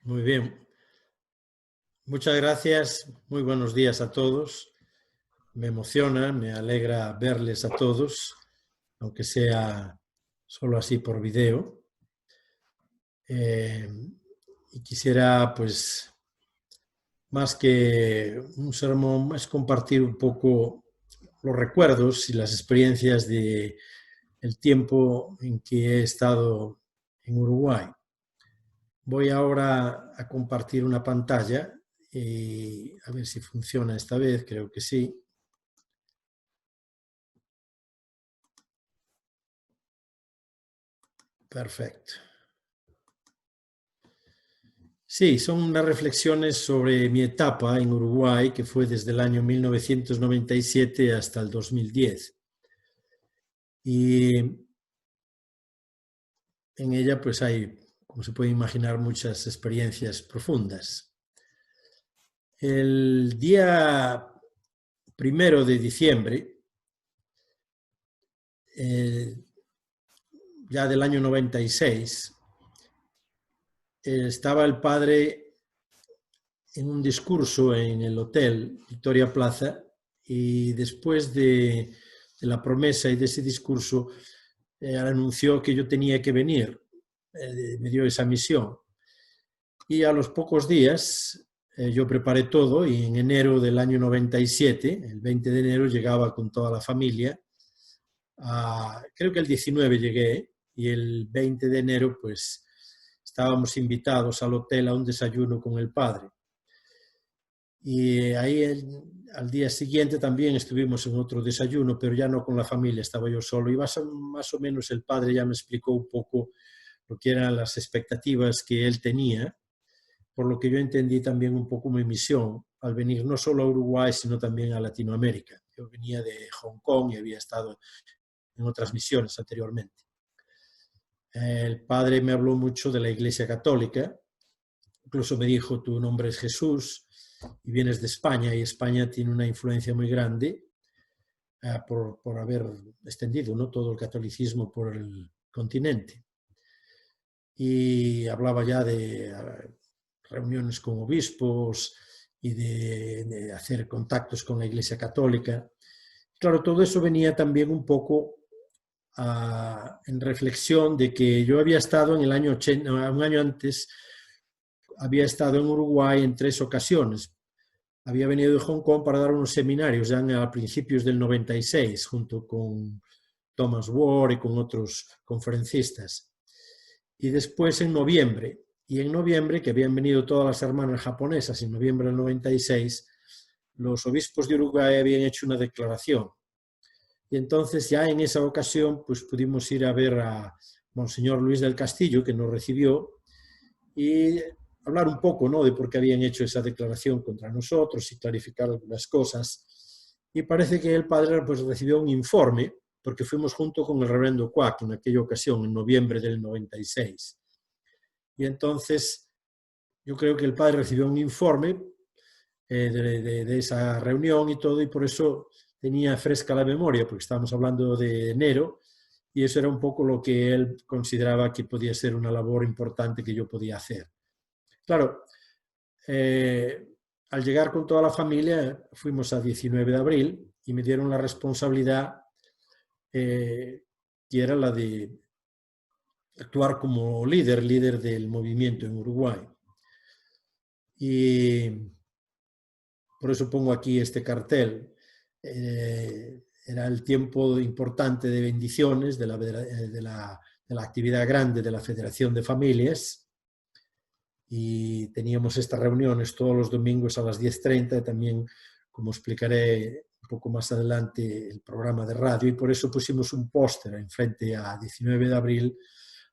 Muy bien. Muchas gracias. Muy buenos días a todos. Me emociona, me alegra verles a todos, aunque sea solo así por video. Y quisiera, pues, más que un sermón, es compartir un poco los recuerdos y las experiencias de el tiempo en que he estado en Uruguay. Voy ahora a compartir una pantalla y a ver si funciona esta vez, creo que sí. Perfecto. Sí, son unas reflexiones sobre mi etapa en Uruguay, que fue desde el año 1997 hasta el 2010. Y en ella pues hay, como se puede imaginar, muchas experiencias profundas. El día 1 de diciembre, ya del año 96, estaba el padre en un discurso en el hotel Victoria Plaza y después de la promesa y de ese discurso anunció que yo tenía que venir, me dio esa misión. Y a los pocos días yo preparé todo y en enero del año 97, el 20 de enero, llegaba con toda la familia. Creo que el 19 llegué y el 20 de enero pues estábamos invitados al hotel a un desayuno con el padre. Y ahí al día siguiente también estuvimos en otro desayuno, pero ya no con la familia, estaba yo solo. Y más o menos el padre ya me explicó un poco lo que eran las expectativas que él tenía, por lo que yo entendí también un poco mi misión al venir no solo a Uruguay, sino también a Latinoamérica. Yo venía de Hong Kong y había estado en otras misiones anteriormente. El padre me habló mucho de la Iglesia Católica, incluso me dijo, tu nombre es Jesús y vienes de España, y España tiene una influencia muy grande por haber extendido, ¿no?, todo el catolicismo por el continente. Y hablaba ya de reuniones con obispos y de hacer contactos con la Iglesia Católica. Claro, todo eso venía también un poco en reflexión de que yo había estado en el año 80, un año antes, había estado en Uruguay en 3 ocasiones. Había venido de Hong Kong para dar unos seminarios ya a principios del 96, junto con Thomas Ward y con otros conferencistas. Y después en noviembre, que habían venido todas las hermanas japonesas en noviembre del 96, los obispos de Uruguay habían hecho una declaración. Y entonces ya en esa ocasión pues pudimos ir a ver a Monseñor Luis del Castillo, que nos recibió, y hablar un poco, ¿no?, de por qué habían hecho esa declaración contra nosotros y clarificar algunas cosas. Y parece que el padre pues recibió un informe, porque fuimos junto con el reverendo Quack en aquella ocasión, en noviembre del 96. Y entonces yo creo que el padre recibió un informe de esa reunión y todo, y por eso tenía fresca la memoria, porque estábamos hablando de enero, y eso era un poco lo que él consideraba que podía ser una labor importante que yo podía hacer. Claro, al llegar con toda la familia, fuimos a 19 de abril y me dieron la responsabilidad, que era la de actuar como líder del movimiento en Uruguay. Y por eso pongo aquí este cartel. Era el tiempo importante de bendiciones de la actividad grande de la Federación de Familias, y teníamos estas reuniones todos los domingos a las 10:30, también, como explicaré un poco más adelante, el programa de radio, y por eso pusimos un póster enfrente a 19 de abril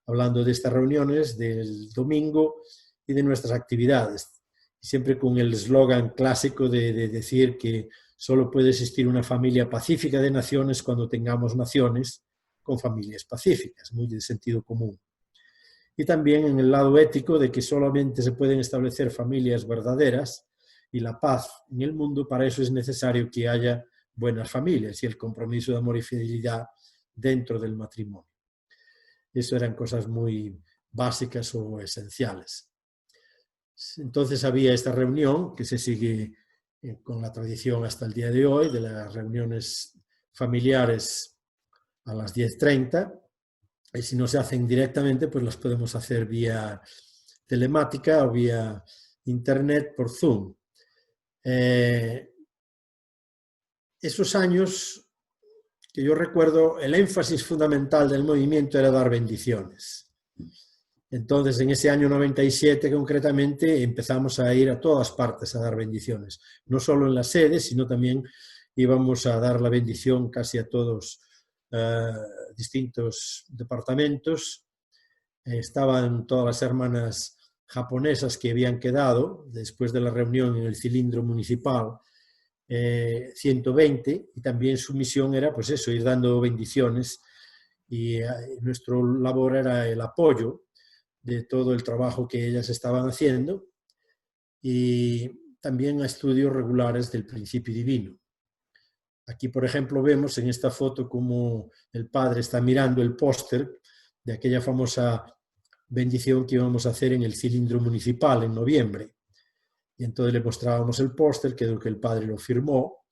hablando de estas reuniones del domingo y de nuestras actividades, y siempre con el eslogan clásico de decir que solo puede existir una familia pacífica de naciones cuando tengamos naciones con familias pacíficas, muy de sentido común. Y también en el lado ético de que solamente se pueden establecer familias verdaderas y la paz en el mundo, para eso es necesario que haya buenas familias y el compromiso de amor y fidelidad dentro del matrimonio. Eso eran cosas muy básicas o esenciales. Entonces había esta reunión que se sigue con la tradición hasta el día de hoy, de las reuniones familiares a las 10:30, y si no se hacen directamente, pues las podemos hacer vía telemática o vía internet por Zoom. Esos años que yo recuerdo, el énfasis fundamental del movimiento era dar bendiciones. Entonces, en ese año 97 concretamente, empezamos a ir a todas partes a dar bendiciones. No solo en la sede, sino también íbamos a dar la bendición casi a todos distintos departamentos. Estaban todas las hermanas japonesas que habían quedado después de la reunión en el cilindro municipal, 120, y también su misión era, pues eso, ir dando bendiciones, y nuestra labor era el apoyo de todo el trabajo que ellas estaban haciendo, y también a estudios regulares del principio divino. Aquí, por ejemplo, vemos en esta foto cómo el padre está mirando el póster de aquella famosa bendición que íbamos a hacer en el cilindro municipal en noviembre. Y entonces le mostrábamos el póster, que el padre lo firmó,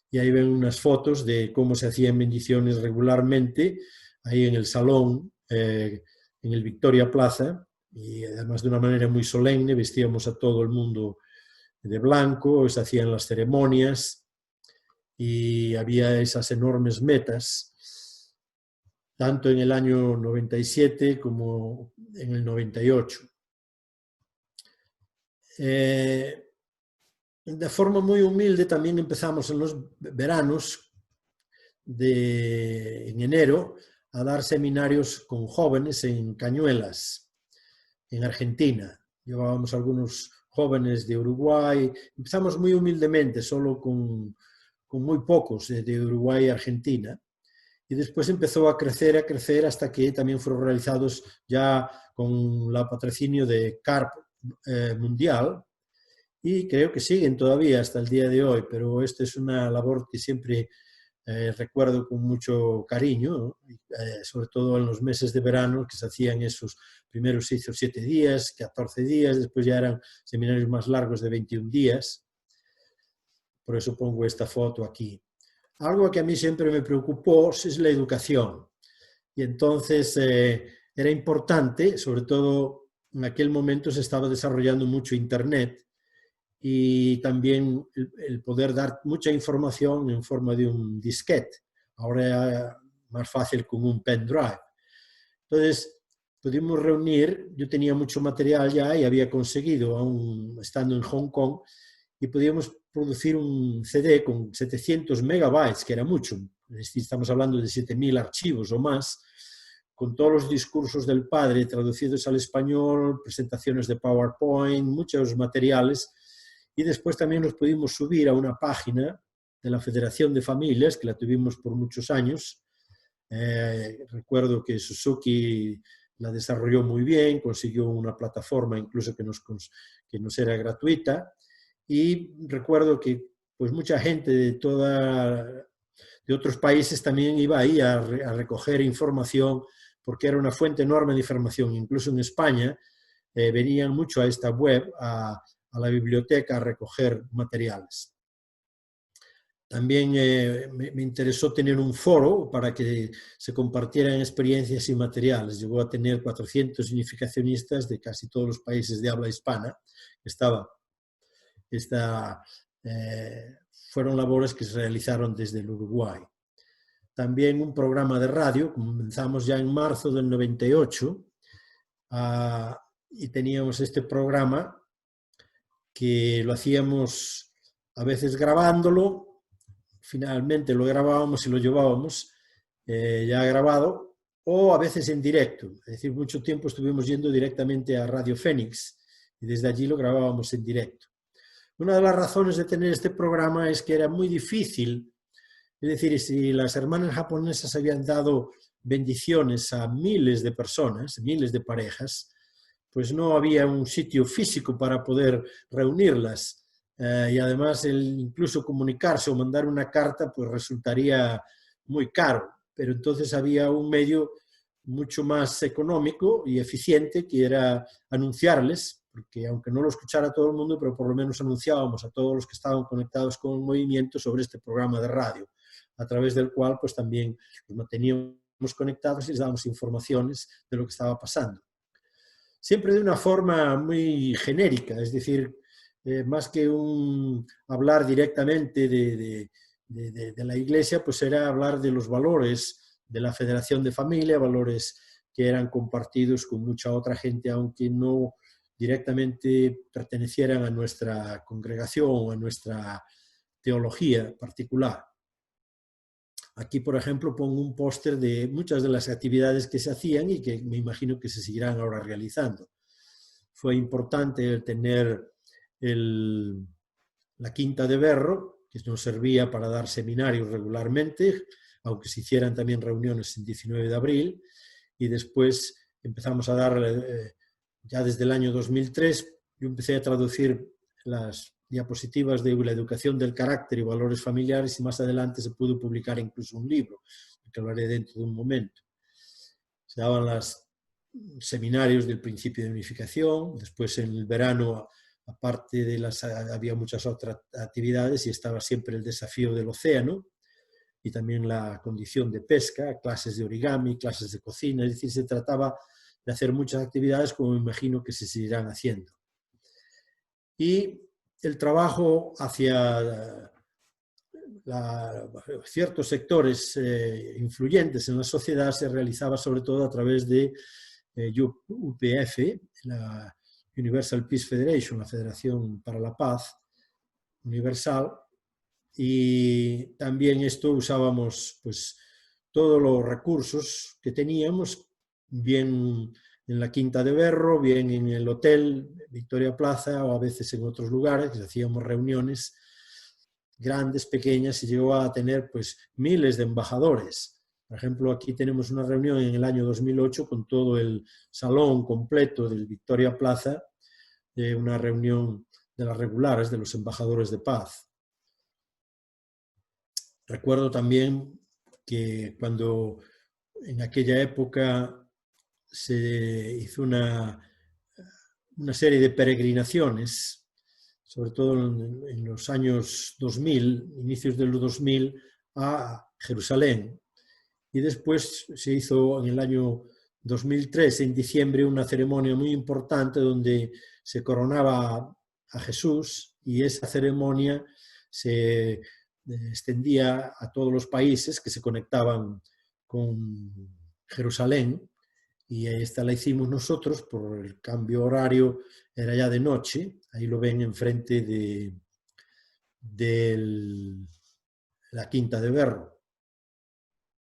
y ahí ven unas fotos de cómo se hacían bendiciones regularmente, ahí en el salón, en el Victoria Plaza, y además de una manera muy solemne, vestíamos a todo el mundo de blanco, se hacían las ceremonias, y había esas enormes metas, tanto en el año 97 como en el 98. De forma muy humilde también empezamos en los veranos, en enero, a dar seminarios con jóvenes en Cañuelas, en Argentina. Llevábamos algunos jóvenes de Uruguay. Empezamos muy humildemente, solo con muy pocos de Uruguay y Argentina. Y después empezó a crecer hasta que también fueron realizados ya con el patrocinio de CARP Mundial, y creo que siguen todavía hasta el día de hoy, pero esta es una labor que siempre recuerdo con mucho cariño, ¿no? Sobre todo en los meses de verano, que se hacían esos, primero se hizo 7 días, 14 días, después ya eran seminarios más largos de 21 días, por eso pongo esta foto aquí. Algo que a mí siempre me preocupó es la educación, y entonces era importante, sobre todo en aquel momento se estaba desarrollando mucho Internet, y también el poder dar mucha información en forma de un disquete. Ahora es más fácil con un pendrive. Entonces, pudimos reunir, yo tenía mucho material ya y había conseguido, aún estando en Hong Kong, y podíamos producir un CD con 700 megabytes, que era mucho. Estamos hablando de 7.000 archivos o más, con todos los discursos del padre traducidos al español, presentaciones de PowerPoint, muchos materiales. Y después también los pudimos subir a una página de la Federación de Familias, que la tuvimos por muchos años. Recuerdo que Suzuki la desarrolló muy bien, consiguió una plataforma incluso que nos era gratuita. Y recuerdo que pues, mucha gente de otros países también iba ahí a recoger información, porque era una fuente enorme de información. Incluso en España venían mucho a esta web, a la biblioteca, a recoger materiales. También me interesó tener un foro para que se compartieran experiencias y materiales. Llegó a tener 400 significacionistas de casi todos los países de habla hispana. Fueron labores que se realizaron desde el Uruguay. También un programa de radio, comenzamos ya en marzo del 98, y teníamos este programa que lo hacíamos a veces grabándolo, finalmente lo grabábamos y lo llevábamos ya grabado, o a veces en directo. Es decir, mucho tiempo estuvimos yendo directamente a Radio Fénix y desde allí lo grabábamos en directo. Una de las razones de tener este programa es que era muy difícil, es decir, si las hermanas japonesas habían dado bendiciones a miles de personas, miles de parejas, pues no había un sitio físico para poder reunirlas. Y además incluso comunicarse o mandar una carta pues resultaría muy caro. Pero entonces había un medio mucho más económico y eficiente, que era anunciarles, porque aunque no lo escuchara todo el mundo, pero por lo menos anunciábamos a todos los que estaban conectados con el movimiento sobre este programa de radio, a través del cual pues también los manteníamos conectados y les dábamos informaciones de lo que estaba pasando. Siempre de una forma muy genérica, es decir, más que hablar directamente de la Iglesia, pues era hablar de los valores de la Federación de Familia, valores que eran compartidos con mucha otra gente, aunque no directamente pertenecieran a nuestra congregación o a nuestra teología particular. Aquí, por ejemplo, pongo un póster de muchas de las actividades que se hacían y que me imagino que se seguirán ahora realizando. Fue importante tener la Quinta de Berro, que nos servía para dar seminarios regularmente, aunque se hicieran también reuniones el 19 de abril, y después empezamos a dar, ya desde el año 2003, yo empecé a traducir las diapositivas de la educación del carácter y valores familiares, y más adelante se pudo publicar incluso un libro, del que hablaré dentro de un momento. Se daban los seminarios del principio de unificación, después en el verano, aparte de había muchas otras actividades y estaba siempre el desafío del océano y también la condición de pesca, clases de origami, clases de cocina, es decir, se trataba de hacer muchas actividades como me imagino que se seguirán haciendo. Y el trabajo hacia ciertos sectores influyentes en la sociedad se realizaba sobre todo a través de UPF, la Universal Peace Federation, la Federación para la Paz Universal, y también esto usábamos pues todos los recursos que teníamos, bien en la Quinta de Berro, bien en el hotel Victoria Plaza o a veces en otros lugares, que hacíamos reuniones grandes, pequeñas, y llegó a tener pues miles de embajadores. Por ejemplo, aquí tenemos una reunión en el año 2008 con todo el salón completo del Victoria Plaza, una reunión de las regulares de los embajadores de paz. Recuerdo también que cuando en aquella época se hizo una serie de peregrinaciones, sobre todo en los años 2000, inicios de los 2000, a Jerusalén. Y después se hizo en el año 2003, en diciembre, una ceremonia muy importante donde se coronaba a Jesús, y esa ceremonia se extendía a todos los países que se conectaban con Jerusalén, y esta la hicimos nosotros por el cambio horario, era ya de noche, ahí lo ven enfrente de la Quinta de Berro.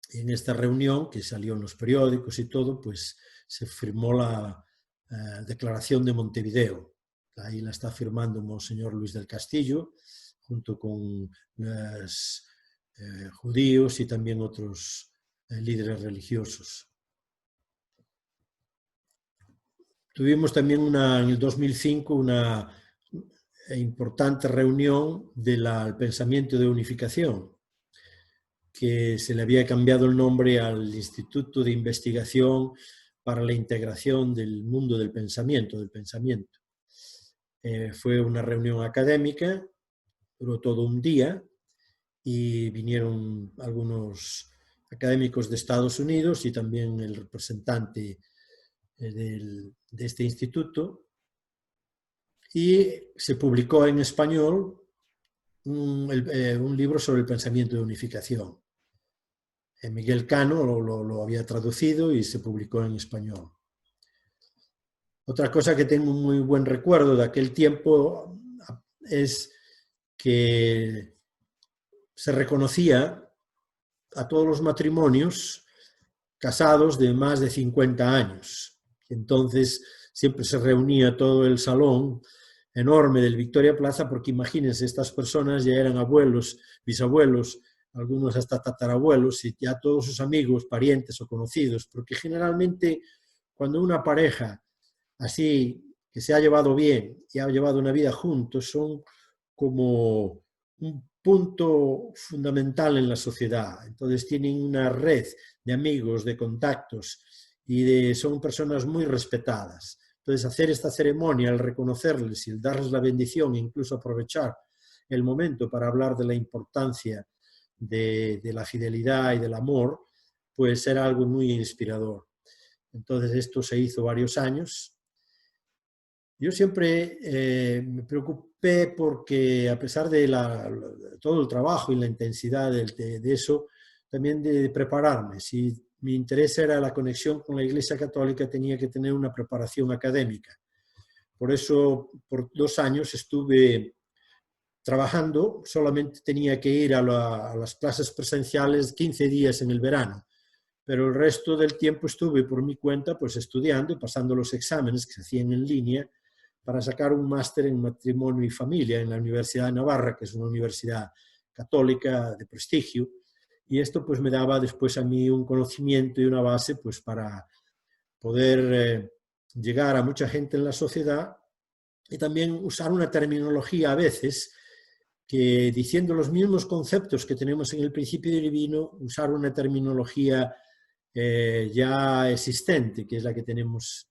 Y en esta reunión, que salió en los periódicos y todo, pues se firmó la Declaración de Montevideo. Ahí la está firmando Monseñor Luis del Castillo, junto con los judíos y también otros líderes religiosos. Tuvimos también en el 2005 una importante reunión del pensamiento de unificación, que se le había cambiado el nombre al Instituto de Investigación para la Integración del Mundo del Pensamiento, fue una reunión académica, duró todo un día, y vinieron algunos académicos de Estados Unidos y también el representante de este instituto, y se publicó en español un libro sobre el pensamiento de unificación. Miguel Cano lo había traducido y se publicó en español. Otra cosa que tengo un muy buen recuerdo de aquel tiempo es que se reconocía a todos los matrimonios casados de más de 50 años. Entonces siempre se reunía todo el salón enorme del Victoria Plaza, porque imagínense, estas personas ya eran abuelos, bisabuelos, algunos hasta tatarabuelos, y ya todos sus amigos, parientes o conocidos, porque generalmente cuando una pareja así, que se ha llevado bien y ha llevado una vida juntos, son como un punto fundamental en la sociedad. Entonces tienen una red de amigos, de contactos, y son personas muy respetadas. Entonces, hacer esta ceremonia, el reconocerles y el darles la bendición, e incluso aprovechar el momento para hablar de la importancia de la fidelidad y del amor, pues era algo muy inspirador. Entonces, esto se hizo varios años. Yo siempre me preocupé porque, a pesar de todo el trabajo y la intensidad de eso, también de prepararme. Si mi interés era la conexión con la Iglesia Católica, tenía que tener una preparación académica. Por eso, por 2 años estuve trabajando, solamente tenía que ir a las clases presenciales 15 días en el verano, pero el resto del tiempo estuve por mi cuenta pues estudiando y pasando los exámenes que se hacían en línea para sacar un máster en matrimonio y familia en la Universidad de Navarra, que es una universidad católica de prestigio, y esto pues me daba después a mí un conocimiento y una base pues para poder llegar a mucha gente en la sociedad y también usar una terminología a veces que, diciendo los mismos conceptos que tenemos en el principio divino, usar una terminología ya existente, que es la que tenemos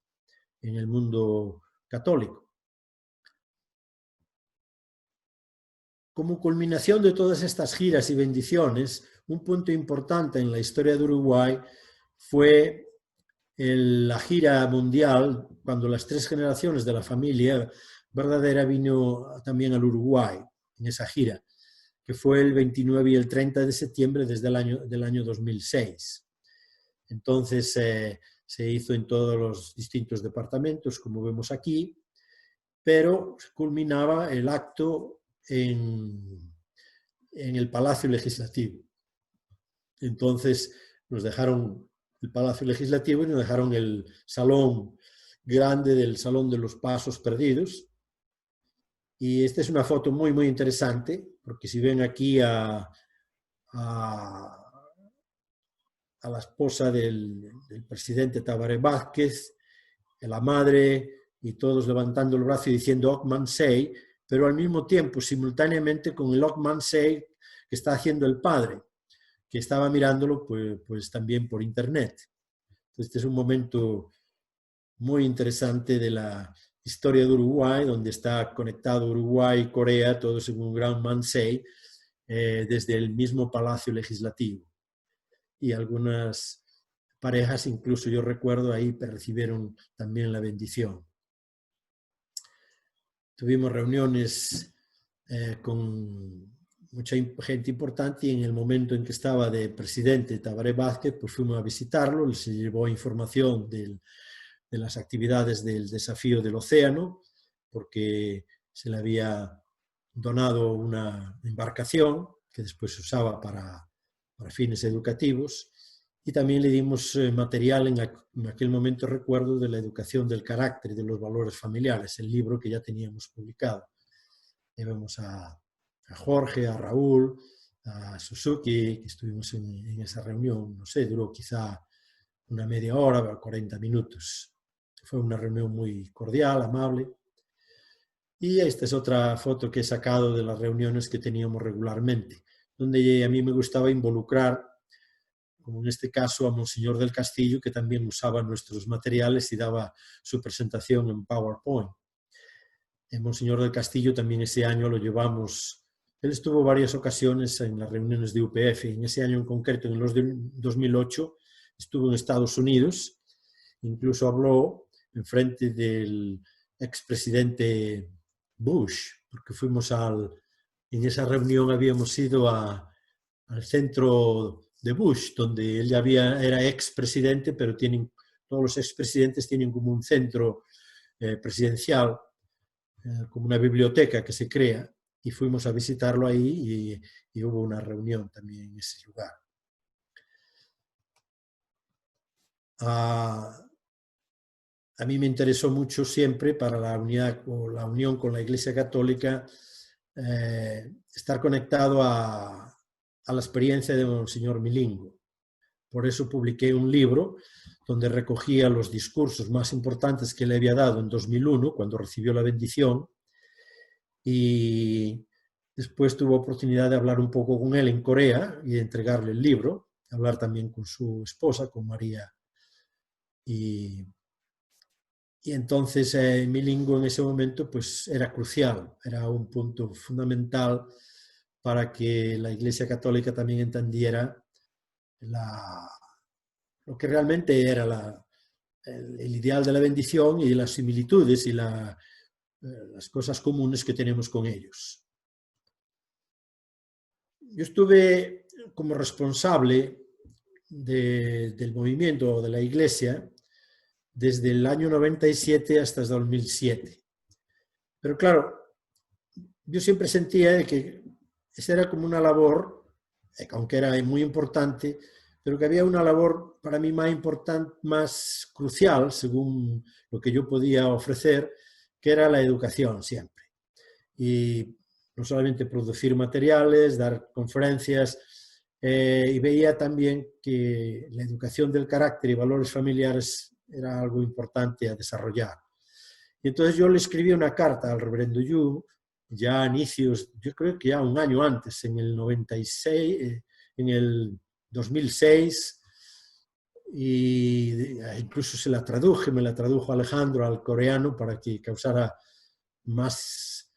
en el mundo católico. Como culminación de todas estas giras y bendiciones, un punto importante en la historia de Uruguay fue la gira mundial, cuando las 3 generaciones de la familia verdadera vino también al Uruguay, en esa gira, que fue el 29 y el 30 de septiembre desde el año 2006. Entonces se hizo en todos los distintos departamentos, como vemos aquí, pero culminaba el acto en el Palacio Legislativo. Entonces nos dejaron el Palacio Legislativo y nos dejaron el salón grande del Salón de los Pasos Perdidos. Y esta es una foto muy, muy interesante, porque si ven aquí a la esposa del presidente Tabaré Vázquez, a la madre, y todos levantando el brazo y diciendo Ockman Say, pero al mismo tiempo, simultáneamente, con el Ockman Say que está haciendo el padre, que estaba mirándolo pues también por internet. Este es un momento muy interesante de la historia de Uruguay, donde está conectado Uruguay y Corea, todos en un gran mansei, desde el mismo Palacio Legislativo. Y algunas parejas, incluso yo recuerdo, ahí recibieron también la bendición. Tuvimos reuniones con mucha gente importante, y en el momento en que estaba de presidente Tabaré Vázquez, pues fuimos a visitarlo, se llevó información de las actividades del desafío del océano, porque se le había donado una embarcación que después se usaba para fines educativos, y también le dimos material en aquel momento, recuerdo, de la educación del carácter y de los valores familiares, el libro que ya teníamos publicado. Llevamos a Jorge, a Raúl, a Suzuki, que estuvimos en esa reunión, no sé, duró quizá una media hora, 40 minutos. Fue una reunión muy cordial, amable. Y esta es otra foto que he sacado de las reuniones que teníamos regularmente, donde a mí me gustaba involucrar, como en este caso, a Monseñor del Castillo, que también usaba nuestros materiales y daba su presentación en PowerPoint. Monseñor del Castillo también ese año lo llevamos. Él estuvo varias ocasiones en las reuniones de UPF, en ese año en concreto, en los de 2008, estuvo en Estados Unidos, incluso habló en frente del expresidente Bush, porque en esa reunión habíamos ido al centro de Bush, donde él ya era expresidente, pero todos los expresidentes tienen como un centro presidencial, como una biblioteca que se crea, y fuimos a visitarlo ahí y hubo una reunión también en ese lugar. A mí me interesó mucho siempre, para la unidad o la unión con la Iglesia Católica, estar conectado a la experiencia de Monseñor Milingo. Por eso publiqué un libro donde recogía los discursos más importantes que le había dado en 2001, cuando recibió la bendición, y después tuve oportunidad de hablar un poco con él en Corea y de entregarle el libro, hablar también con su esposa, con María, y y entonces mi lengua en ese momento pues era crucial, era un punto fundamental para que la Iglesia Católica también entendiera lo que realmente era el ideal de la bendición y las similitudes y las cosas comunes que tenemos con ellos. Yo estuve como responsable del movimiento de la Iglesia desde el año 97 hasta el 2007. Pero claro, yo siempre sentía que esa era como una labor, aunque era muy importante, pero que había una labor para mí más importante, más crucial, según lo que yo podía ofrecer, que era la educación siempre. Y no solamente producir materiales, dar conferencias, y veía también que la educación del carácter y valores familiares era algo importante a desarrollar. Y entonces yo le escribí una carta al reverendo Yu, ya a inicios, yo creo que ya un año antes, en el 96, en el 2006, y incluso se la traduje, me la tradujo Alejandro al coreano para que causara más.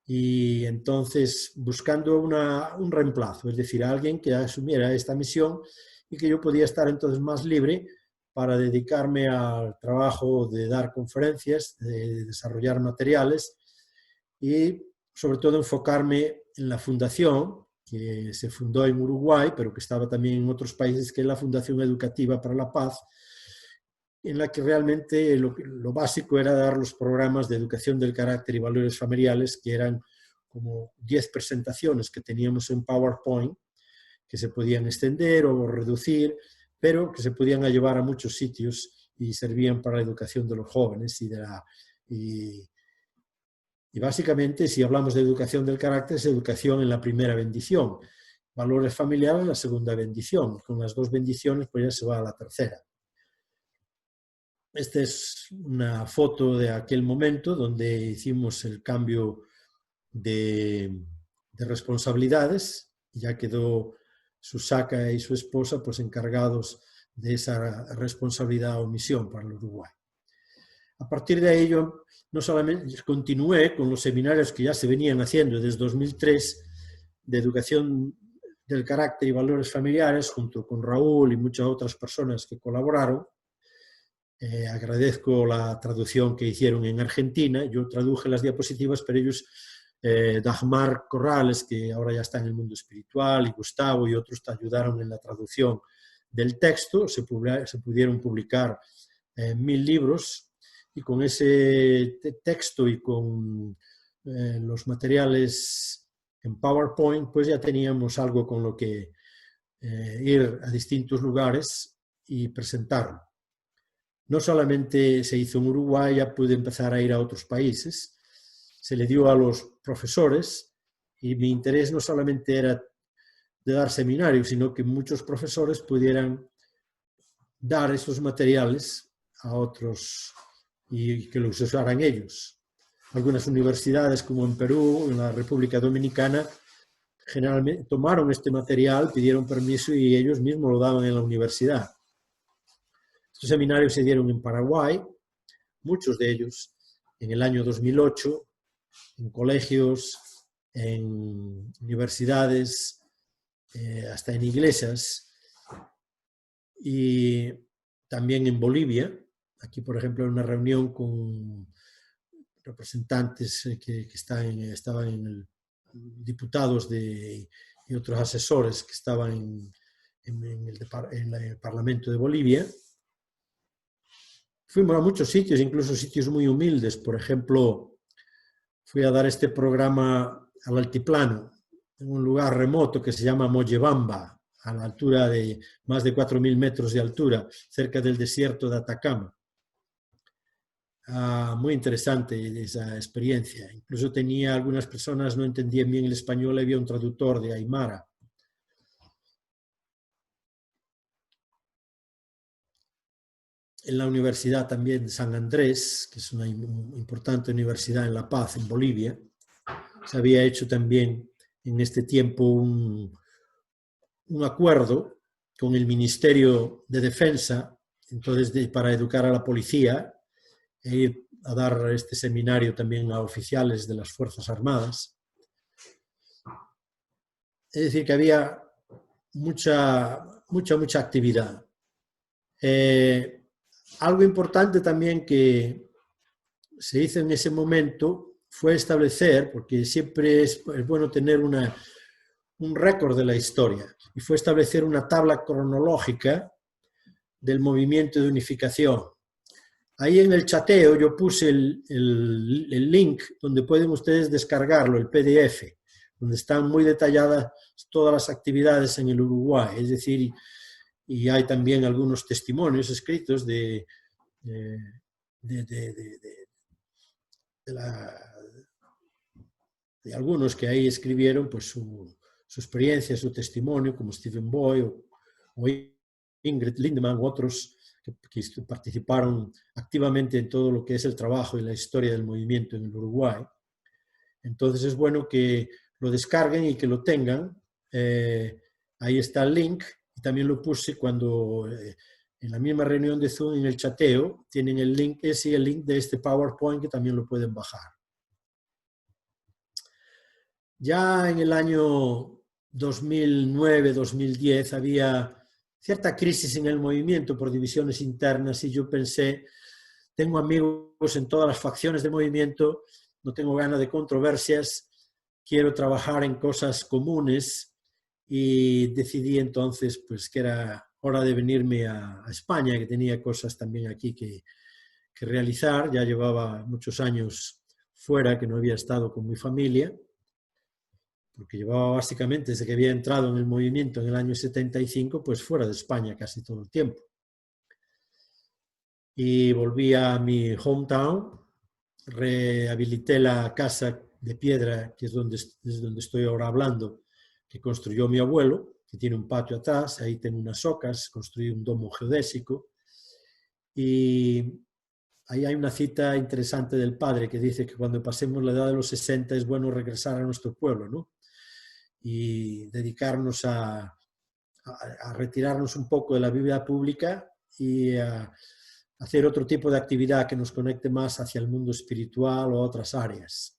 Y entonces buscando un reemplazo, es decir, alguien que asumiera esta misión y que yo podía estar entonces más libre para dedicarme al trabajo de dar conferencias, de desarrollar materiales y sobre todo enfocarme en la fundación que se fundó en Uruguay, pero que estaba también en otros países, que es la Fundación Educativa para la Paz, en la que realmente lo básico era dar los programas de educación del carácter y valores familiares, que eran como 10 presentaciones que teníamos en PowerPoint, que se podían extender o reducir, pero que se podían llevar a muchos sitios y servían para la educación de los jóvenes y básicamente, si hablamos de educación del carácter, es educación en la primera bendición, valores familiares en la segunda bendición, con las dos bendiciones pues ya se va a la tercera. Esta es una foto de aquel momento donde hicimos el cambio de responsabilidades, ya quedó Susaka y su esposa pues encargados de esa responsabilidad o misión para el Uruguay. A partir de ahí yo no solamente continué con los seminarios que ya se venían haciendo desde 2003 de educación del carácter y valores familiares, junto con Raúl y muchas otras personas que colaboraron. Agradezco la traducción que hicieron en Argentina. Yo traduje las diapositivas, pero ellos, Dagmar Corrales, que ahora ya está en el mundo espiritual, y Gustavo y otros ayudaron en la traducción del texto. Se pudieron publicar 1000 libros y con ese texto y con los materiales en PowerPoint, pues ya teníamos algo con lo que ir a distintos lugares y presentarlo. No solamente se hizo en Uruguay, ya pude empezar a ir a otros países. Se le dio a los profesores y mi interés no solamente era de dar seminarios, sino que muchos profesores pudieran dar esos materiales a otros y que los usaran ellos. Algunas universidades, como en Perú, en la República Dominicana, generalmente tomaron este material, pidieron permiso y ellos mismos lo daban en la universidad. Estos seminarios se dieron en Paraguay, muchos de ellos en el año 2008, en colegios, en universidades, hasta en iglesias, y también en Bolivia. Aquí, por ejemplo, en una reunión con representantes que estaban en diputados y otros asesores que estaban en el Parlamento de Bolivia. Fuimos a muchos sitios, incluso sitios muy humildes. Por ejemplo, fui a dar este programa al altiplano, en un lugar remoto que se llama Mollebamba, a la altura de más de 4000 metros de altura, cerca del desierto de Atacama. Muy interesante esa experiencia. Incluso algunas personas no entendían bien el español, había un traductor de Aymara. En la Universidad también de San Andrés, que es una importante universidad en La Paz, en Bolivia, se había hecho también en este tiempo un acuerdo con el Ministerio de Defensa, entonces para educar a la policía, e ir a dar este seminario también a oficiales de las Fuerzas Armadas. Es decir, que había mucha actividad. Algo importante también que se hizo en ese momento fue establecer, porque siempre es bueno tener un récord de la historia, y fue establecer una tabla cronológica del movimiento de unificación. Ahí en el chateo yo puse el link donde pueden ustedes descargarlo, el PDF, donde están muy detalladas todas las actividades en el Uruguay, es decir, y hay también algunos testimonios escritos de algunos que ahí escribieron pues, su experiencia, su testimonio, como Stephen Boy o Ingrid Lindemann u otros que participaron activamente en todo lo que es el trabajo y la historia del movimiento en el Uruguay. Entonces es bueno que lo descarguen y que lo tengan. Ahí está el link, y también lo puse cuando en la misma reunión de Zoom, en el chateo, tienen el link ese y el link de este PowerPoint que también lo pueden bajar. Ya en el año 2009-2010 había cierta crisis en el movimiento por divisiones internas y yo pensé, tengo amigos en todas las facciones del movimiento, no tengo ganas de controversias, quiero trabajar en cosas comunes y decidí entonces pues, que era hora de venirme a España, que tenía cosas también aquí que realizar. Ya llevaba muchos años fuera, que no había estado con mi familia, porque llevaba básicamente desde que había entrado en el movimiento en el año 75, pues fuera de España casi todo el tiempo. Y volví a mi hometown, rehabilité la casa de piedra, que es desde donde estoy ahora hablando, que construyó mi abuelo, que tiene un patio atrás, ahí tengo unas ocas, construí un domo geodésico, y ahí hay una cita interesante del padre que dice que cuando pasemos la edad de los 60 es bueno regresar a nuestro pueblo, ¿no? Y dedicarnos a retirarnos un poco de la vida pública y a hacer otro tipo de actividad que nos conecte más hacia el mundo espiritual o otras áreas.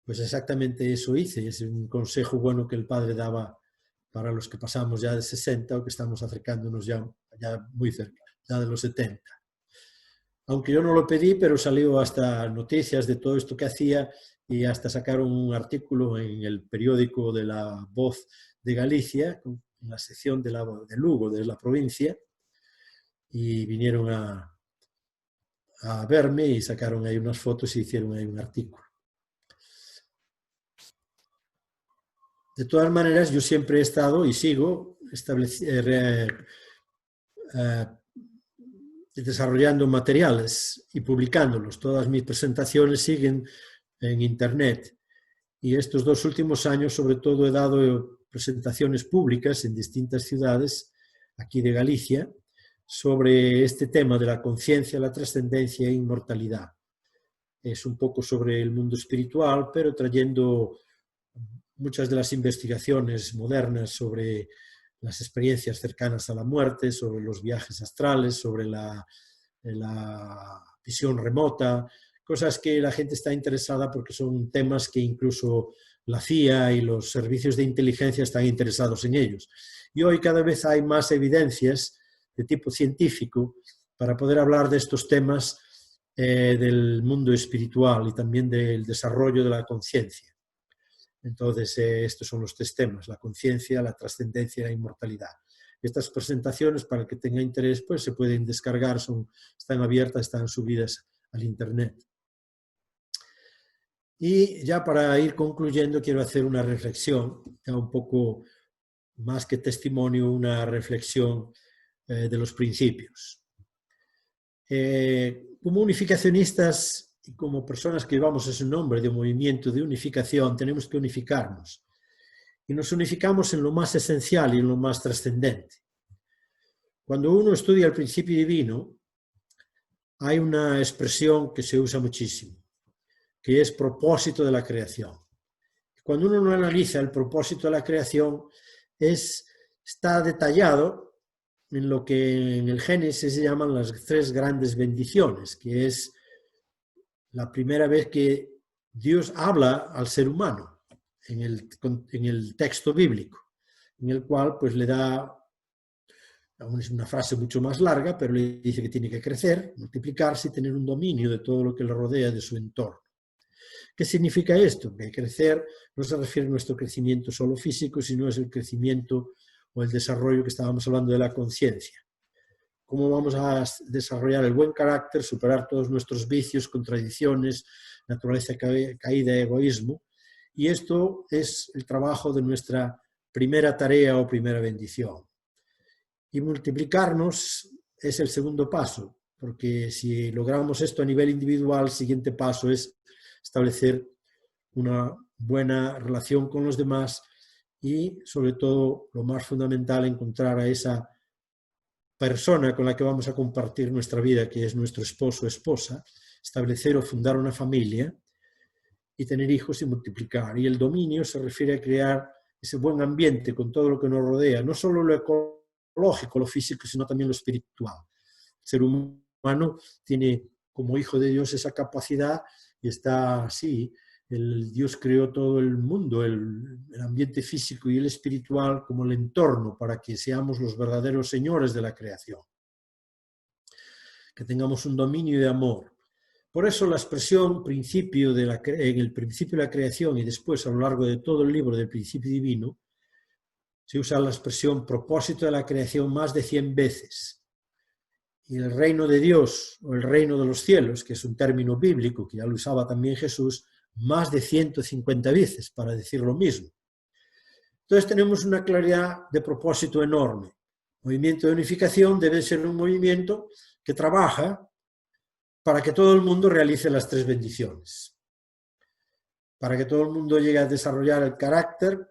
Pues exactamente eso hice, es un consejo bueno que el padre daba para los que pasamos ya de 60 o que estamos acercándonos ya muy cerca, ya de los 70. Aunque yo no lo pedí, pero salió hasta noticias de todo esto que hacía y hasta sacaron un artículo en el periódico de La Voz de Galicia, en la sección de Lugo, de la provincia, y vinieron a verme y sacaron ahí unas fotos y hicieron ahí un artículo. De todas maneras, yo siempre he estado y sigo desarrollando materiales y publicándolos. Todas mis presentaciones siguen en Internet. Y estos 2 últimos años, sobre todo, he dado presentaciones públicas en distintas ciudades, aquí de Galicia, sobre este tema de la conciencia, la trascendencia e inmortalidad. Es un poco sobre el mundo espiritual, pero trayendo muchas de las investigaciones modernas sobre las experiencias cercanas a la muerte, sobre los viajes astrales, sobre la visión remota, cosas que la gente está interesada porque son temas que incluso la CIA y los servicios de inteligencia están interesados en ellos. Y hoy cada vez hay más evidencias de tipo científico para poder hablar de estos temas del mundo espiritual y también del desarrollo de la conciencia. Entonces, estos son los 3 temas, la conciencia, la trascendencia y la inmortalidad. Estas presentaciones, para el que tenga interés, pues se pueden descargar, están abiertas, están subidas al Internet. Y ya para ir concluyendo, quiero hacer una reflexión, ya un poco más que testimonio, una reflexión de los principios. Como unificacionistas y como personas que llevamos ese nombre de movimiento de unificación, tenemos que unificarnos. Y nos unificamos en lo más esencial y en lo más trascendente. Cuando uno estudia el principio divino, hay una expresión que se usa muchísimo, que es propósito de la creación. Cuando uno no analiza el propósito de la creación, está detallado en lo que en el Génesis se llaman las 3 grandes bendiciones, que es la primera vez que Dios habla al ser humano en el texto bíblico, en el cual pues le da, aún es una frase mucho más larga, pero le dice que tiene que crecer, multiplicarse y tener un dominio de todo lo que le rodea de su entorno. ¿Qué significa esto? Que crecer no se refiere a nuestro crecimiento solo físico, sino es el crecimiento o el desarrollo que estábamos hablando de la conciencia. Cómo vamos a desarrollar el buen carácter, superar todos nuestros vicios, contradicciones, naturaleza caída, egoísmo. Y esto es el trabajo de nuestra primera tarea o primera bendición. Y multiplicarnos es el segundo paso, porque si logramos esto a nivel individual, el siguiente paso es establecer una buena relación con los demás y, sobre todo, lo más fundamental, encontrar a esa persona con la que vamos a compartir nuestra vida, que es nuestro esposo o esposa, establecer o fundar una familia y tener hijos y multiplicar. Y el dominio se refiere a crear ese buen ambiente con todo lo que nos rodea, no solo lo ecológico, lo físico, sino también lo espiritual. El ser humano tiene como hijo de Dios esa capacidad y está así. Dios creó todo el mundo, el ambiente físico y el espiritual como el entorno para que seamos los verdaderos señores de la creación. Que tengamos un dominio de amor. Por eso la expresión principio en el principio de la creación y después a lo largo de todo el libro del principio divino, se usa la expresión propósito de la creación más de 100 veces. Y el reino de Dios o el reino de los cielos, que es un término bíblico que ya lo usaba también Jesús, más de 150 veces para decir lo mismo. Entonces tenemos una claridad de propósito enorme. El movimiento de unificación debe ser un movimiento que trabaja para que todo el mundo realice las 3 bendiciones. Para que todo el mundo llegue a desarrollar el carácter,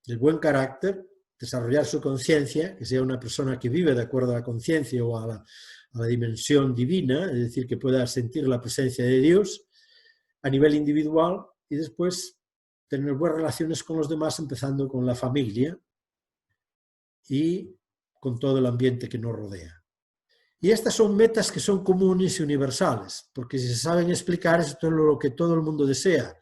el buen carácter, desarrollar su conciencia, que sea una persona que vive de acuerdo a la conciencia o a la dimensión divina, es decir, que pueda sentir la presencia de Dios a nivel individual y después tener buenas relaciones con los demás, empezando con la familia y con todo el ambiente que nos rodea. Y estas son metas que son comunes y universales, porque si se saben explicar, esto es lo que todo el mundo desea,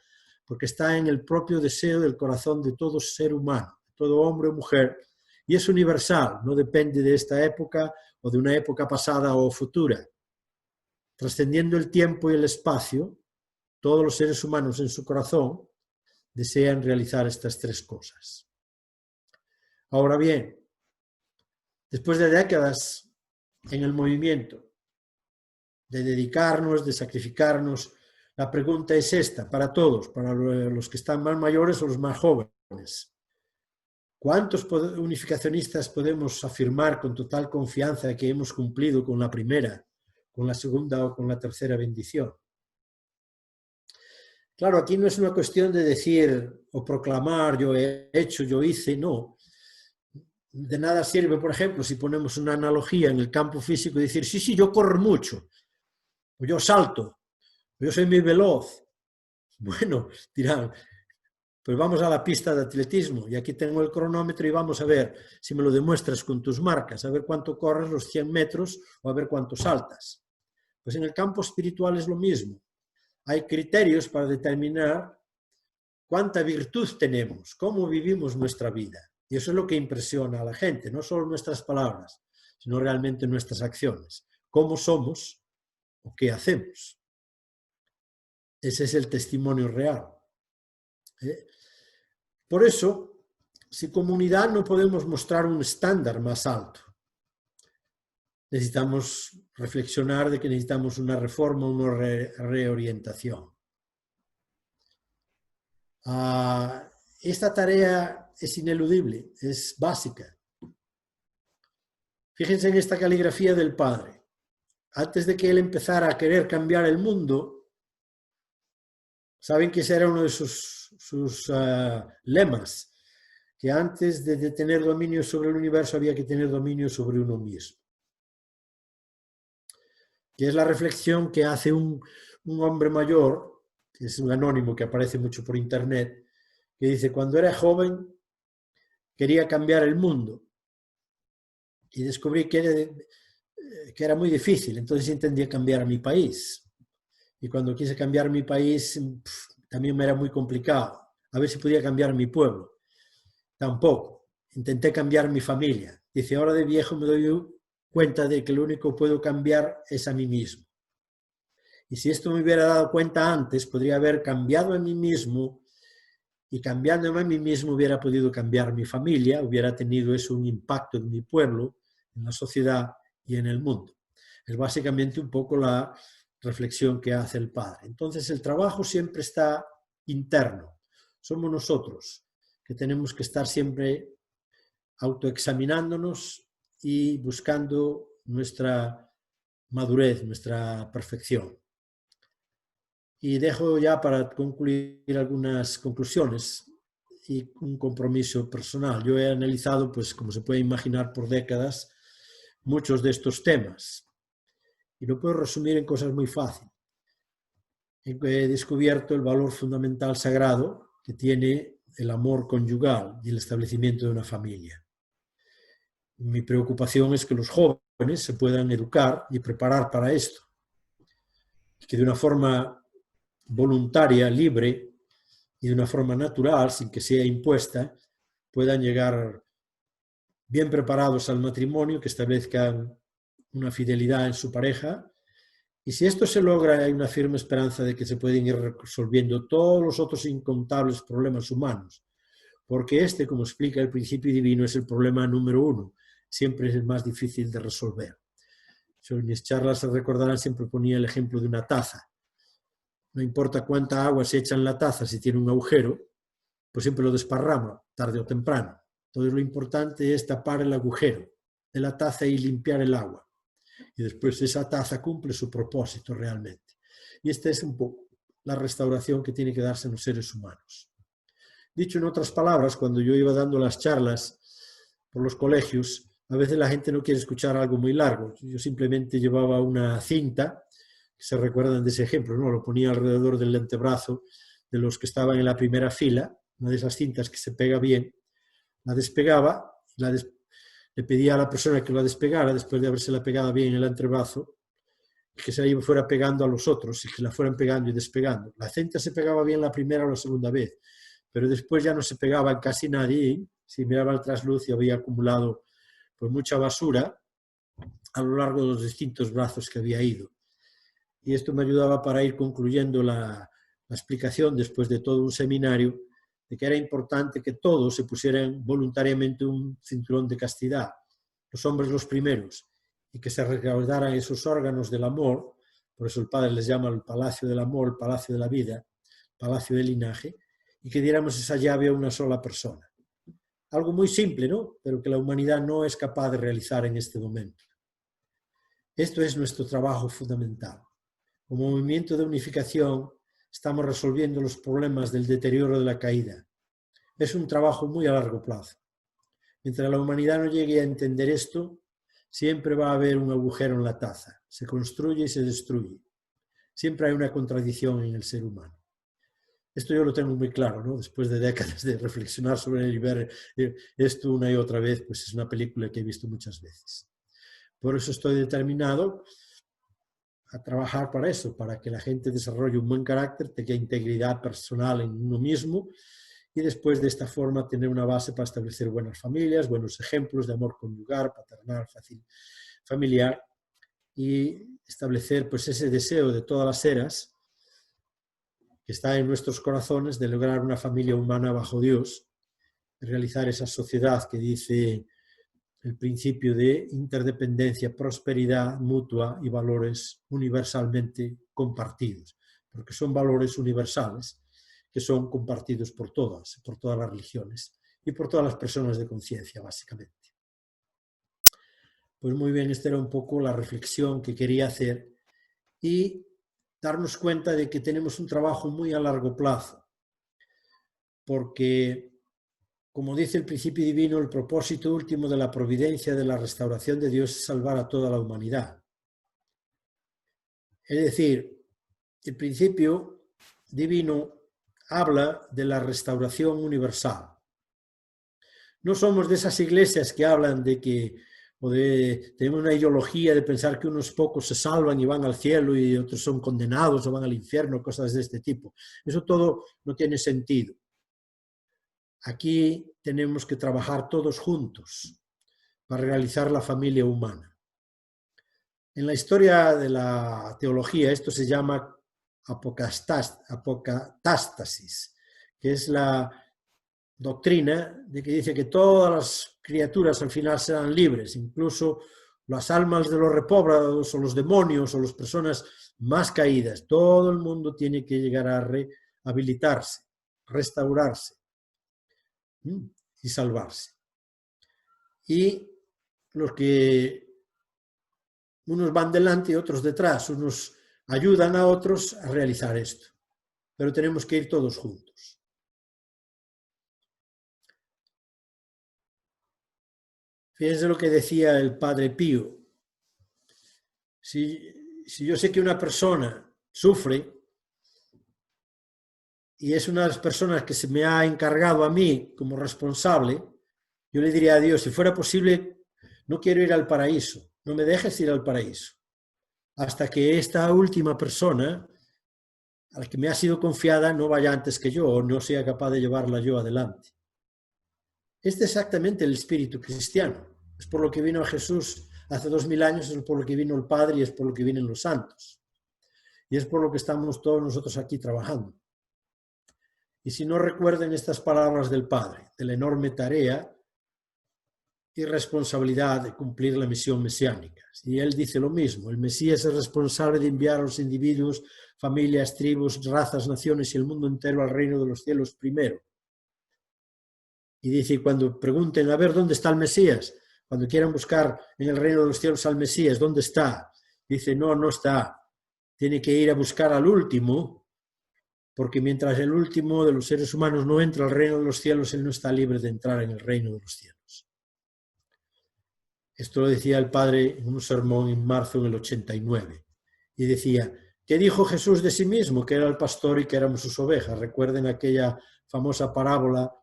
porque está en el propio deseo del corazón de todo ser humano, todo hombre o mujer, y es universal, no depende de esta época o de una época pasada o futura. Trascendiendo el tiempo y el espacio, todos los seres humanos en su corazón desean realizar estas 3 cosas. Ahora bien, después de décadas en el movimiento, de dedicarnos, de sacrificarnos, la pregunta es esta, para todos, para los que están más mayores o los más jóvenes. ¿Cuántos unificacionistas podemos afirmar con total confianza que hemos cumplido con la primera, con la segunda o con la tercera bendición? Claro, aquí no es una cuestión de decir o proclamar yo he hecho, yo hice, no. De nada sirve, por ejemplo, si ponemos una analogía en el campo físico y decir, sí, yo corro mucho, o yo salto, o yo soy muy veloz. Bueno, dirán, pues vamos a la pista de atletismo y aquí tengo el cronómetro y vamos a ver si me lo demuestras con tus marcas, a ver cuánto corres los 100 metros o a ver cuánto saltas. Pues en el campo espiritual es lo mismo. Hay criterios para determinar cuánta virtud tenemos, cómo vivimos nuestra vida. Y eso es lo que impresiona a la gente, no solo nuestras palabras, sino realmente nuestras acciones. Cómo somos o qué hacemos. Ese es el testimonio real. Por eso, si comunidad no podemos mostrar un estándar más alto. Necesitamos reflexionar de que necesitamos una reforma, una reorientación. Esta tarea es ineludible, es básica. Fíjense en esta caligrafía del Padre. Antes de que él empezara a querer cambiar el mundo, saben que ese era uno de sus lemas, que antes de tener dominio sobre el universo había que tener dominio sobre uno mismo. Que es la reflexión que hace un hombre mayor, que es un anónimo que aparece mucho por internet, que dice, cuando era joven quería cambiar el mundo y descubrí que era muy difícil, entonces intenté cambiar mi país. Y cuando quise cambiar mi país, también me era muy complicado. A ver si podía cambiar mi pueblo. Tampoco. Intenté cambiar mi familia. Dice, ahora de viejo me doy cuenta de que lo único que puedo cambiar es a mí mismo. Y si esto me hubiera dado cuenta antes, podría haber cambiado a mí mismo, y cambiándome a mí mismo hubiera podido cambiar mi familia, hubiera tenido eso un impacto en mi pueblo, en la sociedad y en el mundo. Es básicamente un poco la reflexión que hace el padre. Entonces el trabajo siempre está interno. Somos nosotros que tenemos que estar siempre autoexaminándonos y buscando nuestra madurez, nuestra perfección. Y dejo ya para concluir algunas conclusiones y un compromiso personal. Yo he analizado, pues como se puede imaginar, por décadas muchos de estos temas. Y lo puedo resumir en cosas muy fáciles. He descubierto el valor fundamental sagrado que tiene el amor conyugal y el establecimiento de una familia. Mi preocupación es que los jóvenes se puedan educar y preparar para esto. Que de una forma voluntaria, libre y de una forma natural, sin que sea impuesta, puedan llegar bien preparados al matrimonio, que establezcan una fidelidad en su pareja. Y si esto se logra, hay una firme esperanza de que se pueden ir resolviendo todos los otros incontables problemas humanos, porque este, como explica el principio divino, es el problema número uno, siempre es el más difícil de resolver. Yo en mis charlas, se recordarán, siempre ponía el ejemplo de una taza. No importa cuánta agua se echa en la taza, si tiene un agujero, pues siempre lo desparrama, tarde o temprano. Entonces lo importante es tapar el agujero de la taza y limpiar el agua. Y después esa taza cumple su propósito realmente. Y esta es un poco la restauración que tiene que darse en los seres humanos. Dicho en otras palabras, cuando yo iba dando las charlas por los colegios, a veces la gente no quiere escuchar algo muy largo. Yo simplemente llevaba una cinta, que se recuerdan de ese ejemplo, ¿no? Lo ponía alrededor del antebrazo de los que estaban en la primera fila, una de esas cintas que se pega bien, la despegaba, le pedía a la persona que la despegara, después de habérsela pegado bien en el antebrazo, que se la fuera pegando a los otros y que la fueran pegando y despegando. La cinta se pegaba bien la primera o la segunda vez, pero después ya no se pegaba en casi nadie. Si miraba el trasluz y había acumulado pues mucha basura a lo largo de los distintos brazos que había ido. Y esto me ayudaba para ir concluyendo la explicación después de todo un seminario de que era importante que todos se pusieran voluntariamente un cinturón de castidad, los hombres los primeros, y que se recaudaran esos órganos del amor, por eso el Padre les llama el palacio del amor, el palacio de la vida, palacio del linaje, y que diéramos esa llave a una sola persona. Algo muy simple, ¿no? Pero que la humanidad no es capaz de realizar en este momento. Esto es nuestro trabajo fundamental. Como movimiento de unificación, estamos resolviendo los problemas del deterioro de la caída. Es un trabajo muy a largo plazo. Mientras la humanidad no llegue a entender esto, siempre va a haber un agujero en la taza. Se construye y se destruye. Siempre hay una contradicción en el ser humano. Esto yo lo tengo muy claro, ¿no? Después de décadas de reflexionar sobre él y ver esto una y otra vez, pues es una película que he visto muchas veces. Por eso estoy determinado a trabajar para eso, para que la gente desarrolle un buen carácter, tenga integridad personal en uno mismo y después de esta forma tener una base para establecer buenas familias, buenos ejemplos de amor conyugal, paternal, familiar y establecer pues ese deseo de todas las eras que está en nuestros corazones de lograr una familia humana bajo Dios, de realizar esa sociedad que dice el principio de interdependencia, prosperidad mutua y valores universalmente compartidos, porque son valores universales que son compartidos por todas las religiones y por todas las personas de conciencia, básicamente. Pues muy bien, esta era un poco la reflexión que quería hacer y darnos cuenta de que tenemos un trabajo muy a largo plazo, porque como dice el principio divino, el propósito último de la providencia de la restauración de Dios es salvar a toda la humanidad. Es decir, el principio divino habla de la restauración universal. No somos de esas iglesias que hablan de que tenemos una ideología de pensar que unos pocos se salvan y van al cielo y otros son condenados o van al infierno, cosas de este tipo. Eso todo no tiene sentido. Aquí tenemos que trabajar todos juntos para realizar la familia humana. En la historia de la teología esto se llama apocatástasis, que es la doctrina de que dice que todas las criaturas al final serán libres, incluso las almas de los repóbrados o los demonios o las personas más caídas. Todo el mundo tiene que llegar a rehabilitarse, restaurarse y salvarse. Y los que unos van delante y otros detrás, unos ayudan a otros a realizar esto, pero tenemos que ir todos juntos. Fíjense lo que decía el Padre Pío. Si yo sé que una persona sufre y es una de las personas que se me ha encargado a mí como responsable, yo le diría a Dios, si fuera posible, no quiero ir al paraíso, no me dejes ir al paraíso, hasta que esta última persona a la que me ha sido confiada no vaya antes que yo o no sea capaz de llevarla yo adelante. Este es exactamente el espíritu cristiano. Es por lo que vino Jesús hace 2000 años, es por lo que vino el Padre y es por lo que vienen los santos. Y es por lo que estamos todos nosotros aquí trabajando. Y si no recuerden estas palabras del Padre, de la enorme tarea y responsabilidad de cumplir la misión mesiánica. Y él dice lo mismo, el Mesías es responsable de enviar a los individuos, familias, tribus, razas, naciones y el mundo entero al reino de los cielos primero. Y dice, cuando pregunten, a ver, ¿dónde está el Mesías? Cuando quieran buscar en el reino de los cielos al Mesías, ¿dónde está? Dice, no, no está. Tiene que ir a buscar al último, porque mientras el último de los seres humanos no entra al reino de los cielos, él no está libre de entrar en el reino de los cielos. Esto lo decía el Padre en un sermón en marzo del 89. Y decía, ¿qué dijo Jesús de sí mismo? Que era el pastor y que éramos sus ovejas. Recuerden aquella famosa parábola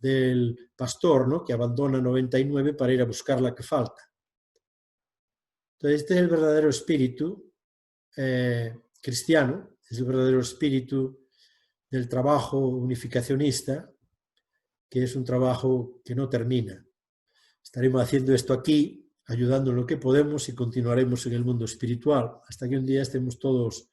del pastor, ¿no?, que abandona 99 para ir a buscar la que falta. Entonces, este es el verdadero espíritu cristiano, es el verdadero espíritu del trabajo unificacionista, que es un trabajo que no termina. Estaremos haciendo esto aquí, ayudando en lo que podemos y continuaremos en el mundo espiritual, hasta que un día estemos todos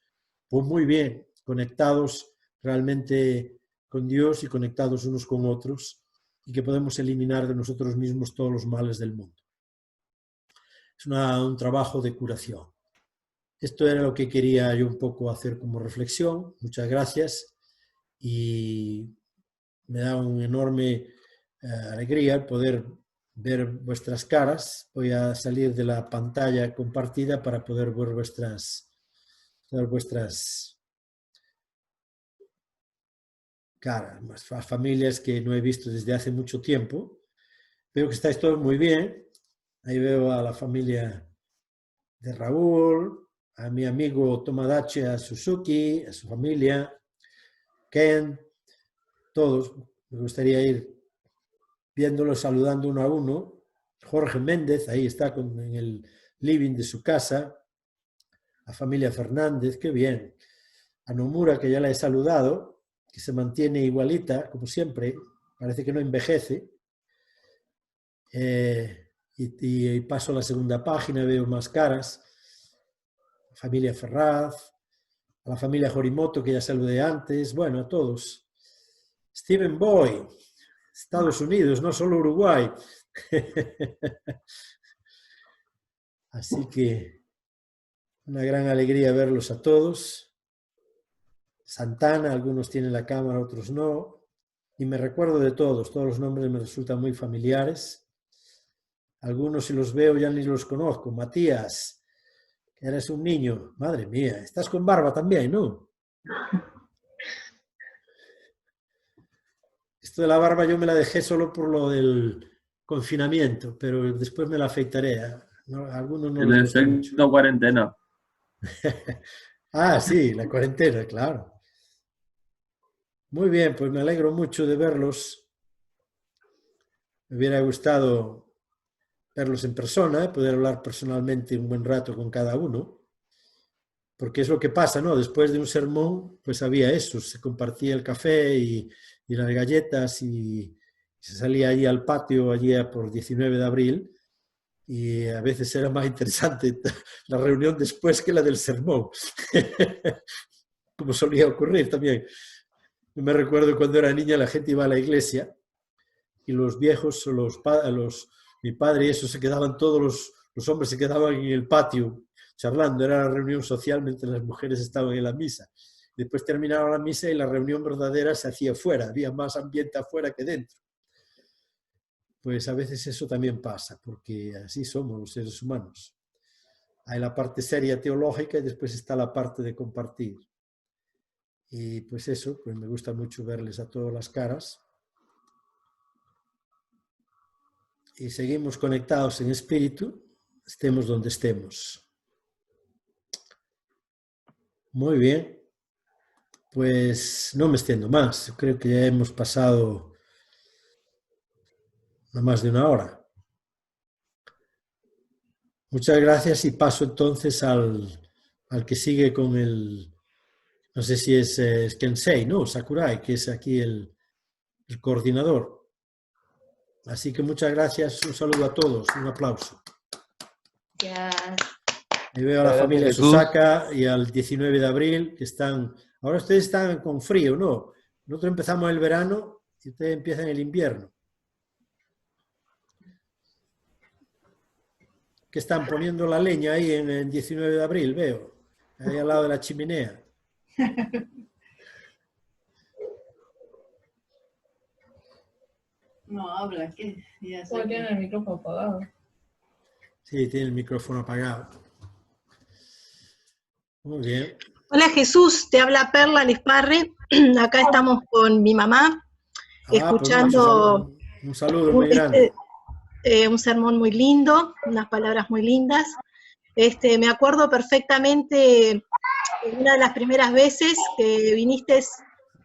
pues, muy bien conectados realmente con Dios y conectados unos con otros, y que podemos eliminar de nosotros mismos todos los males del mundo. Es un trabajo de curación. Esto era lo que quería yo un poco hacer como reflexión. Muchas gracias y me da una enorme alegría el poder ver vuestras caras. Voy a salir de la pantalla compartida para poder ver vuestras caras, las familias que no he visto desde hace mucho tiempo. Veo que estáis todos muy bien. Ahí veo a la familia de Raúl, a mi amigo Tomodachi, a Suzuki, a su familia, Ken, todos. Me gustaría ir viéndolos, saludando uno a uno. Jorge Méndez, ahí está en el living de su casa. La familia Fernández, qué bien. A Nomura, que ya la he saludado, que se mantiene igualita, como siempre, parece que no envejece. Y paso a la segunda página, veo más caras. La familia Ferraz, a la familia Jorimoto, que ya saludé antes, bueno, a todos. Stephen Boy, Estados Unidos, no solo Uruguay. Así que una gran alegría verlos a todos. Santana, algunos tienen la cámara, otros no. Y me recuerdo de todos los nombres me resultan muy familiares. Algunos si los veo ya ni los conozco. Matías, que eres un niño, madre mía, estás con barba también, ¿no? Esto de la barba yo me la dejé solo por lo del confinamiento, pero después me la afeitaré. ¿No? A algunos no les El gusta mucho. efecto cuarentena. Ah, sí, la cuarentena, claro. Muy bien, pues me alegro mucho de verlos. Me hubiera gustado verlos en persona, poder hablar personalmente un buen rato con cada uno, porque es lo que pasa, ¿no? Después de un sermón, pues había eso, se compartía el café y las galletas y se salía allí al patio, allí por 19 de abril, y a veces era más interesante la reunión después que la del sermón, como solía ocurrir también. Yo me recuerdo cuando era niña, la gente iba a la iglesia y los viejos, mi padre y eso, se quedaban todos los hombres se quedaban en el patio charlando, era la reunión social mientras las mujeres estaban en la misa. Después terminaba la misa y la reunión verdadera se hacía fuera, había más ambiente afuera que dentro. Pues a veces eso también pasa, porque así somos los seres humanos. Hay la parte seria teológica y después está la parte de compartir. Y pues eso, pues me gusta mucho verles a todas las caras. Y seguimos conectados en espíritu, estemos donde estemos. Muy bien, pues no me extiendo más. Creo que ya hemos pasado no más de una hora. Muchas gracias y paso entonces al que sigue con el, no sé si es Kensei, ¿no? Sakurai, que es aquí el coordinador. Así que muchas gracias, un saludo a todos, un aplauso. Gracias. Y veo a la familia Susaka y al 19 de abril, que están, ahora ustedes están con frío, ¿no? Nosotros empezamos el verano y ustedes empiezan el invierno. Que están poniendo la leña ahí en el 19 de abril, veo, ahí al lado de la chimenea. No habla, ¿qué? Ya sé. Tiene el micrófono apagado. Sí, tiene el micrófono apagado. Muy bien. Hola Jesús, te habla Perla Lesparre. Acá estamos con mi mamá, escuchando pues un saludo muy grande. Un sermón muy lindo, unas palabras muy lindas. Me acuerdo perfectamente una de las primeras veces que viniste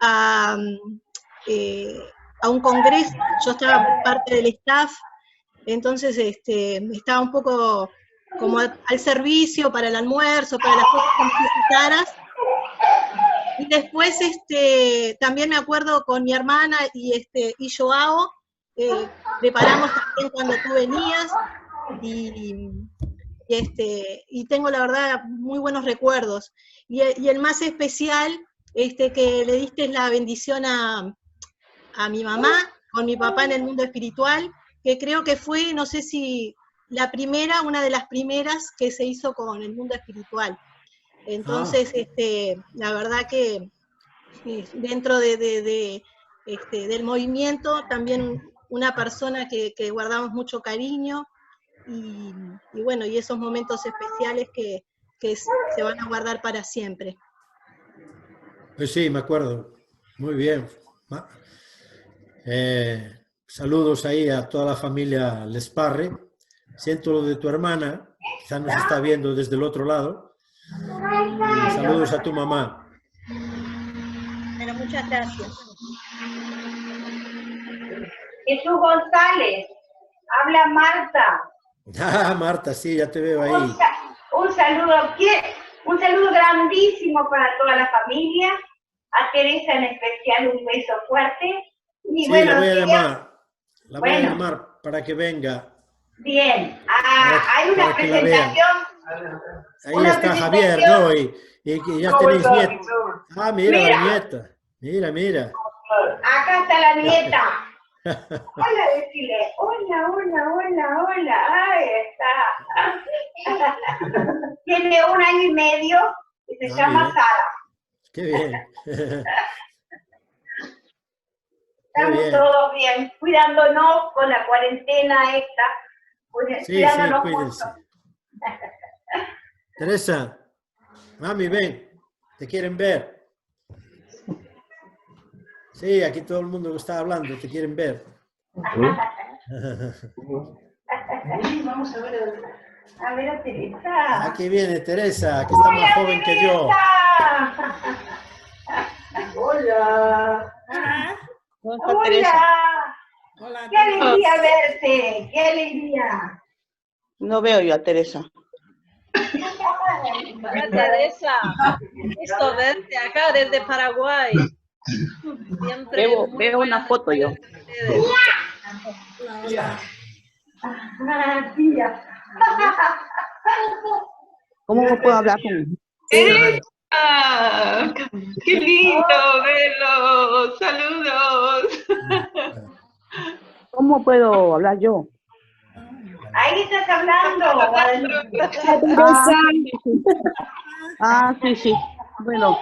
a un congreso. Yo estaba parte del staff, entonces estaba un poco como al servicio para el almuerzo, para las cosas que necesitaras. Y después también me acuerdo con mi hermana y Joao, preparamos también cuando tú venías, y tengo la verdad muy buenos recuerdos. Y el más especial, que le diste la bendición a mi mamá, con mi papá en el mundo espiritual, que creo que fue, no sé si la primera, una de las primeras que se hizo con el mundo espiritual. Entonces, la verdad que dentro del movimiento, también una persona que guardamos mucho cariño, y bueno, y esos momentos especiales que se van a guardar para siempre. Pues sí, me acuerdo. Muy bien. Saludos ahí a toda la familia Lesparre. Siento lo de tu hermana, quizás nos está viendo desde el otro lado. Y saludos a tu mamá. Bueno, muchas gracias. Jesús González, habla Marta. Ah, Marta, sí, ya te veo ahí. Un saludo grandísimo para toda la familia. A Teresa en especial un beso fuerte. Y sí, bueno, la voy a llamar para que venga. Bien, hay una presentación. Ahí está Javier, ¿no? Y ya tenéis nieta. Ah, mira la nieta. Mira. Acá está la nieta. Hola, decile. Hola. Ahí está. Tiene 1 año y medio y se llama bien. Sara. Qué bien. Estamos todos bien, cuidándonos con la cuarentena esta. Sí, cuídense. Teresa, mami, ven, te quieren ver. Sí, aquí todo el mundo que está hablando, te quieren ver. Vamos a ver a Teresa. Aquí viene Teresa, que está más joven que yo. Hola. Hola. Hola. Qué alegría verte, qué alegría. No veo yo a Teresa. Hola, Teresa, gusto verte acá desde Paraguay. Siempre Veo muy una buenas foto yo. ustedes. ¿Cómo puedo hablar con ¡Ah! ¡Qué lindo verlos! ¡Saludos! ¿Cómo puedo hablar yo? Ahí estás hablando. Sí, sí. Bueno,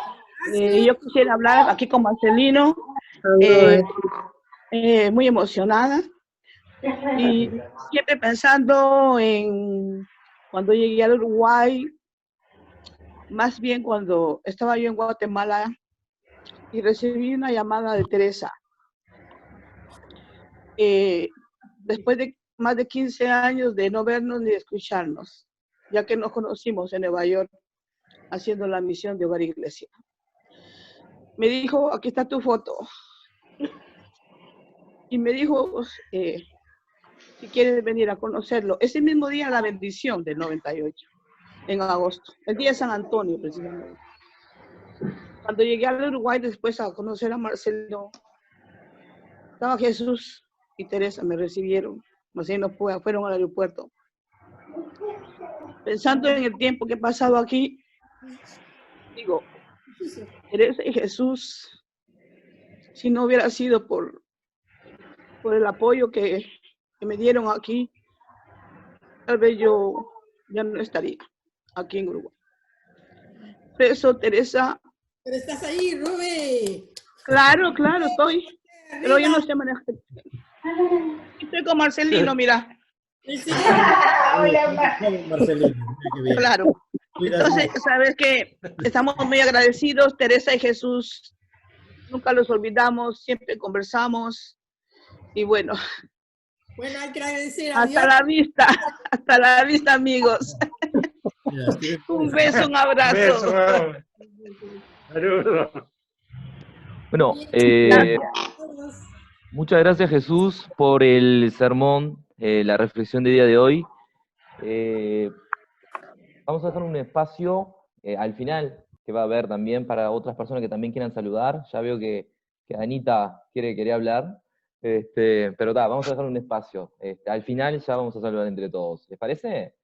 yo quisiera hablar aquí con Marcelino, muy emocionada y siempre pensando en cuando llegué al Uruguay, más bien cuando estaba yo en Guatemala y recibí una llamada de Teresa. Después de más de 15 años de no vernos ni de escucharnos, ya que nos conocimos en Nueva York haciendo la misión de Hogar Iglesia. Me dijo, aquí está tu foto. Y me dijo, si quieres venir a conocerlo. Ese mismo día, la bendición del 98, en agosto, el día de San Antonio, precisamente. Cuando llegué al Uruguay, después a conocer a Marcelo, estaba Jesús y Teresa, me recibieron. Marcelo fueron al aeropuerto. Pensando en el tiempo que he pasado aquí, digo, Teresa y Jesús, si no hubiera sido por el apoyo que me dieron aquí, tal vez yo ya no estaría aquí en Uruguay. Por eso, Teresa. Pero estás ahí, Rubí. Claro, estoy. Pero yo no sé manejar. Estoy con Marcelino, mira. Marcelino, qué bien. Claro. Entonces, sabes que estamos muy agradecidos, Teresa y Jesús. Nunca los olvidamos, siempre conversamos. Y bueno. Bueno, hay que agradecer a hasta Dios. hasta la vista, amigos. Un beso, un abrazo. Saludos. Bueno, muchas gracias, Jesús, por el sermón, la reflexión del día de hoy. Vamos a dejar un espacio al final que va a haber también para otras personas que también quieran saludar. Ya veo que Anita quería hablar. Pero vamos a dejar un espacio. Al final ya vamos a saludar entre todos. ¿Les parece?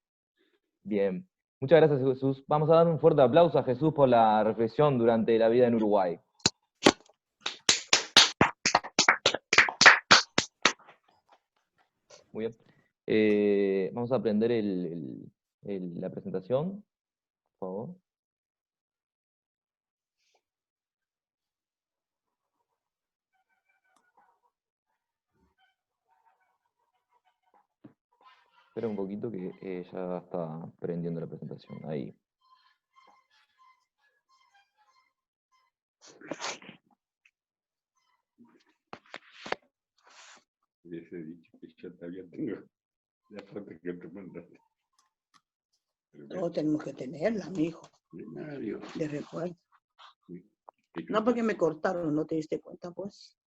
Bien. Muchas gracias, Jesús. Vamos a dar un fuerte aplauso a Jesús por la reflexión durante la vida en Uruguay. Muy bien. Vamos a aprender la presentación, por favor. Espera un poquito que ya está prendiendo la presentación. Ahí. Hubiese dicho que yo todavía tengo la foto que te mandaste. Todos tenemos que tenerla, mijo. De recuerdo. No porque me cortaron, ¿no te diste cuenta, pues?